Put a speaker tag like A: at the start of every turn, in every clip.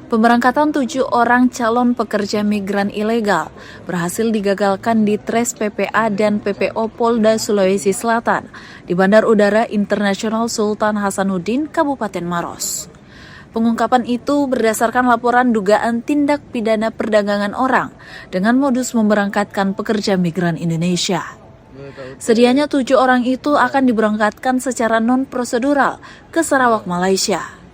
A: Pemberangkatan 7 orang calon pekerja migran ilegal berhasil digagalkan di Tres PPA dan PPO Polda Sulawesi Selatan di Bandar Udara Internasional Sultan Hasanuddin, Kabupaten Maros. Pengungkapan itu berdasarkan laporan dugaan tindak pidana perdagangan orang dengan modus memberangkatkan pekerja migran Indonesia. Sedianya 7 orang itu akan diberangkatkan secara non-prosedural ke Sarawak, Malaysia.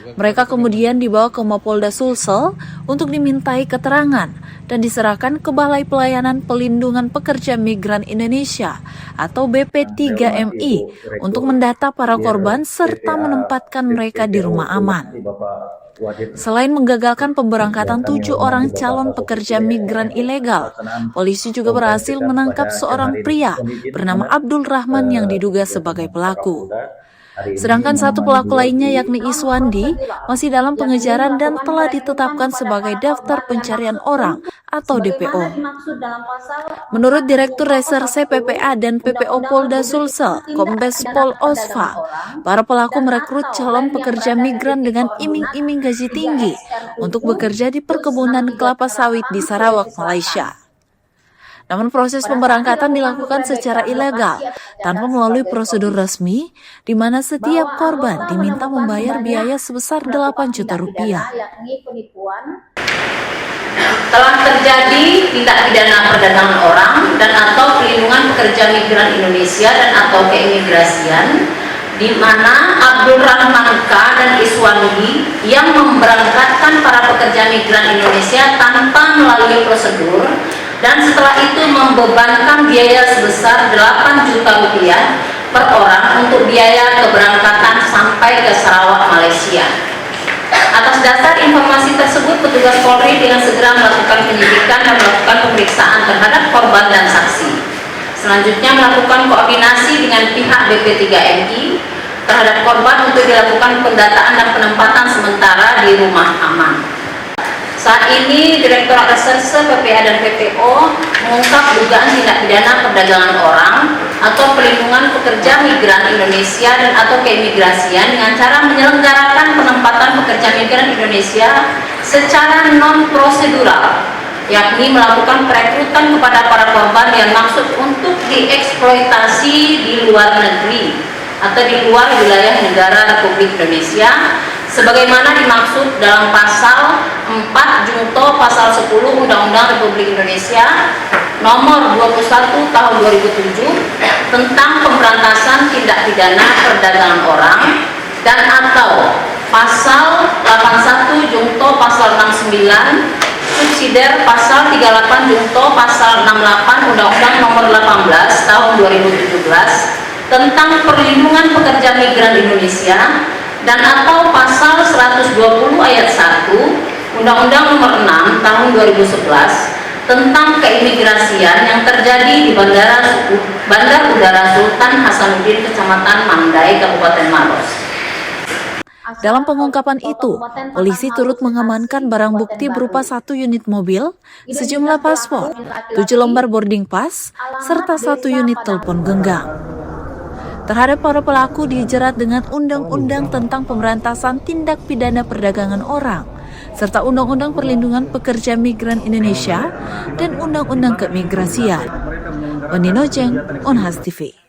A: Mereka kemudian dibawa ke Mapolda Sulsel untuk dimintai keterangan dan diserahkan ke Balai Pelayanan Pelindungan Pekerja Migran Indonesia atau BP3MI untuk mendata para korban serta menempatkan mereka di rumah aman. Selain menggagalkan pemberangkatan 7 orang calon pekerja migran ilegal, polisi juga berhasil menangkap seorang pria bernama Abdul Rahman yang diduga sebagai pelaku. Sedangkan satu pelaku lainnya yakni Iswandi masih dalam pengejaran dan telah ditetapkan sebagai daftar pencarian orang atau DPO. Menurut Direktur Reserse PPA dan PPO Polda Sulsel, Kombes Pol Osva, para pelaku merekrut calon pekerja migran dengan iming-iming gaji tinggi untuk bekerja di perkebunan kelapa sawit di Sarawak, Malaysia. Namun proses pemberangkatan dilakukan secara ilegal tanpa melalui prosedur resmi, di mana setiap korban diminta membayar biaya sebesar 8 juta rupiah.
B: Telah terjadi tindak pidana perdagangan orang dan atau pelindungan pekerja migran Indonesia dan atau keimigrasian, di mana Abdul Rahman K. dan Iswandi yang memberangkatkan para pekerja migran Indonesia tanpa melalui prosedur dan setelah itu membebankan biaya sebesar 8 juta rupiah per orang untuk biaya keberangkatan sampai ke Sarawak, Malaysia. Atas dasar informasi tersebut, petugas Polri dengan segera melakukan penyidikan dan melakukan pemeriksaan terhadap korban dan saksi. Selanjutnya melakukan koordinasi dengan pihak BP3MI terhadap korban untuk dilakukan pendataan dan penempatan sementara di rumah aman. Saat ini, Direktorat Reserse PPA dan PPO mengungkap dugaan tindak pidana perdagangan orang atau pelindungan pekerja migran Indonesia dan atau keimigrasian dengan cara menyelenggarakan penempatan pekerja migran Indonesia secara non-prosedural, yakni melakukan perekrutan kepada para korban yang maksud untuk dieksploitasi di luar negeri atau di luar wilayah negara Republik Indonesia sebagaimana dimaksud dalam pasal 4 Junto pasal 10 Undang-Undang Republik Indonesia nomor 21 tahun 2007 tentang pemberantasan tindak pidana perdagangan orang dan atau pasal 81 Junto pasal 69 subsidiar pasal 38 Junto pasal 68 Undang-Undang nomor 18 tahun 2017 tentang perlindungan pekerja migran Indonesia dan atau pasal 120 ayat 1 Undang-Undang nomor 6 tahun 2011 tentang keimigrasian yang terjadi di Bandar Udara Sultan Hasanuddin, Kecamatan Mandai, Kabupaten Maros.
A: Dalam pengungkapan itu, polisi turut mengamankan barang bukti berupa 1 unit mobil, sejumlah paspor, 7 lembar boarding pass, serta 1 unit telepon genggam. Terhadap para pelaku dijerat dengan Undang-Undang tentang Pemberantasan Tindak Pidana Perdagangan Orang, serta Undang-Undang Perlindungan Pekerja Migran Indonesia dan Undang-Undang Keimigrasian. Wanino Jeng, Onhas TV.